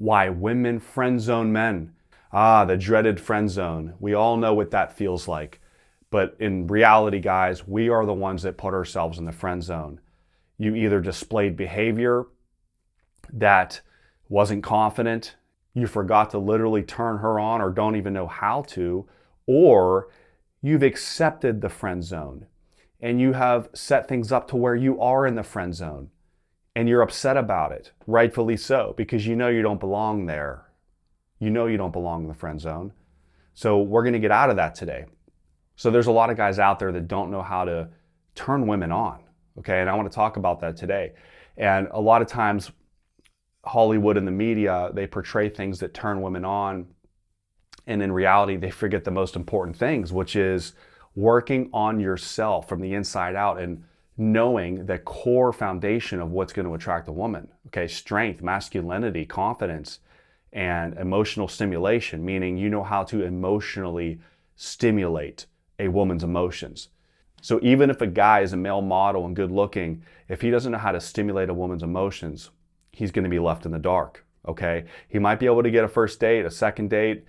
Why women friend zone men. Ah, the dreaded friend zone. We all know what that feels like. But in reality, guys, we are the ones that put ourselves in the friend zone. You either displayed behavior that wasn't confident, you forgot to literally turn her on or don't even know how to, or you've accepted the friend zone and you have set things up to where you are in the friend zone and you're upset about it, rightfully so, because you know you don't belong there. You know you don't belong in the friend zone. So we're going to get out of that today. So there's a lot of guys out there that don't know how to turn women on, okay? And I want to talk about that today. And a lot of times Hollywood and the media, they portray things that turn women on, and in reality, they forget the most important things, which is working on yourself from the inside out and knowing the core foundation of what's going to attract a woman. Okay, strength, masculinity, confidence, and emotional stimulation, meaning you know how to emotionally stimulate a woman's emotions. So even if a guy is a male model and good looking, if he doesn't know how to stimulate a woman's emotions, he's going to be left in the dark, okay? He might be able to get a first date, a second date,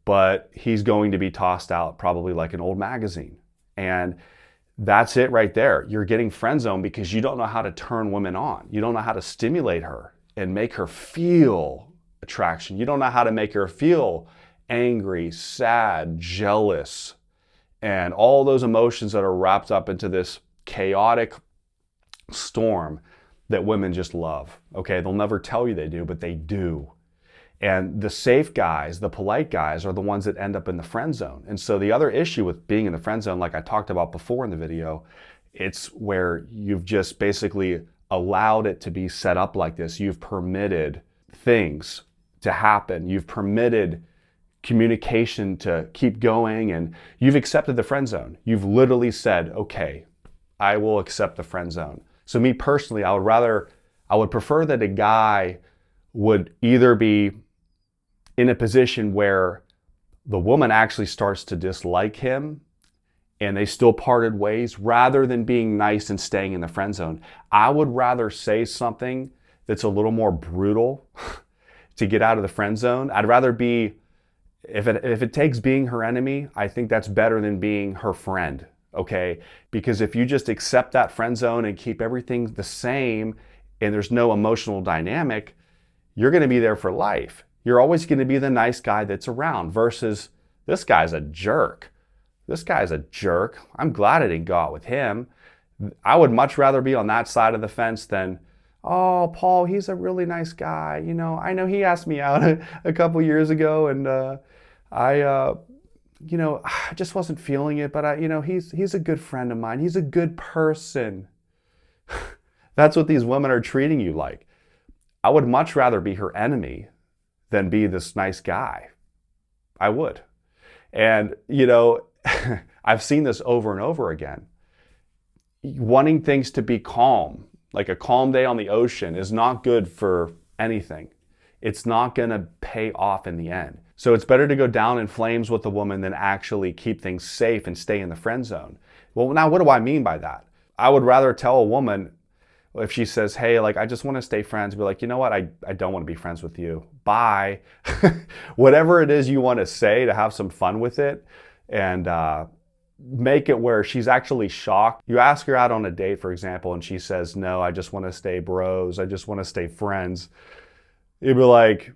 but he's going to be tossed out probably like an old magazine. And that's it right there. You're getting friend zoned because you don't know how to turn women on. You don't know how to stimulate her and make her feel attraction. You don't know how to make her feel angry, sad, jealous, and all those emotions that are wrapped up into this chaotic storm that women just love. Okay, they'll never tell you they do, but they do. And the safe guys, the polite guys, are the ones that end up in the friend zone. And so the other issue with being in the friend zone, like I talked about before in the video, it's where you've just basically allowed it to be set up like this. You've permitted things to happen. You've permitted communication to keep going, and you've accepted the friend zone. You've literally said, okay, I will accept the friend zone. So me personally, I would prefer that a guy would either be in a position where the woman actually starts to dislike him and they still parted ways, rather than being nice and staying in the friend zone. I would rather say something that's a little more brutal to get out of the friend zone. I'd rather be, if it takes being her enemy, I think that's better than being her friend. Okay, because if you just accept that friend zone and keep everything the same and there's no emotional dynamic, you're going to be there for life. You're always going to be the nice guy that's around versus this guy's a jerk. This guy's a jerk. I'm glad I didn't go out with him. I would much rather be on that side of the fence than, oh, Paul, he's a really nice guy. You know, I know he asked me out a couple years ago and I just wasn't feeling it, but he's a good friend of mine. He's a good person. That's what these women are treating you like. I would much rather be her enemy than be this nice guy. I would. And, I've seen this over and over again. Wanting things to be calm, like a calm day on the ocean, is not good for anything. It's not going to pay off in the end. So it's better to go down in flames with a woman than actually keep things safe and stay in the friend zone. Well, now what do I mean by that? I would rather tell a woman, if she says, hey, like, I just want to stay friends, be like, you know what? I don't want to be friends with you. Bye. Whatever it is you want to say to have some fun with it, and make it where she's actually shocked. You ask her out on a date, for example, and she says, no, I just want to stay bros. I just want to stay friends. You'd be like,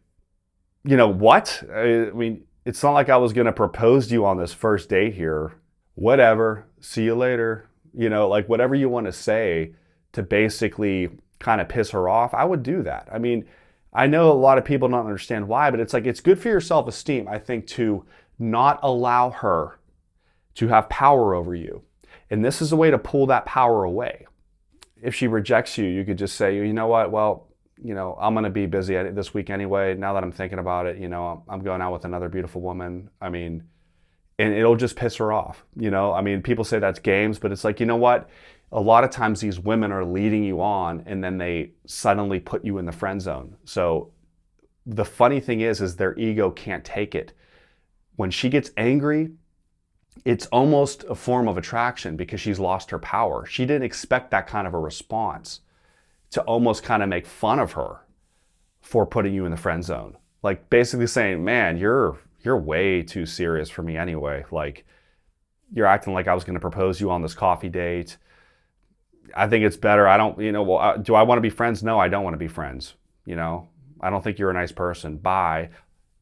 what? I mean, it's not like I was going to propose to you on this first date here. Whatever. See you later. Like whatever you want to say to basically kind of piss her off, I would do that. I mean, I know a lot of people don't understand why, but it's like, it's good for your self-esteem, I think, to not allow her to have power over you. And this is a way to pull that power away. If she rejects you, you could just say, you know what? Well, I'm going to be busy this week anyway. Now that I'm thinking about it, I'm going out with another beautiful woman. I mean, and it'll just piss her off. I mean, people say that's games, but it's like, you know what? A lot of times these women are leading you on and then they suddenly put you in the friend zone. So the funny thing is their ego can't take it. When she gets angry, it's almost a form of attraction because she's lost her power. She didn't expect that kind of a response, to almost kind of make fun of her for putting you in the friend zone. Like basically saying, man, you're way too serious for me anyway. Like you're acting like I was going to propose you on this coffee date. I think it's better. I don't, well, do I want to be friends? No, I don't want to be friends. I don't think you're a nice person. Bye.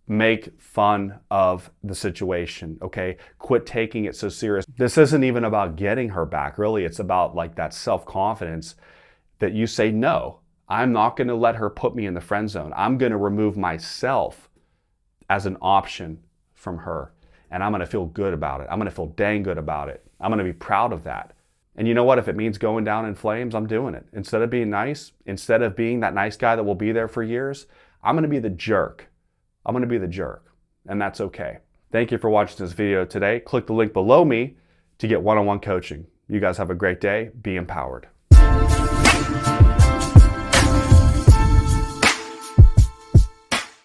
Make fun of the situation, okay? Quit taking it so serious. This isn't even about getting her back, really. It's about like that self-confidence that you say, no, I'm not going to let her put me in the friend zone. I'm going to remove myself as an option from her. And I'm going to feel good about it. I'm going to feel dang good about it. I'm going to be proud of that. And you know what? If it means going down in flames, I'm doing it. Instead of being nice, instead of being that nice guy that will be there for years, I'm going to be the jerk. I'm going to be the jerk, and that's okay. Thank you for watching this video today. Click the link below me to get one-on-one coaching. You guys have a great day. Be empowered.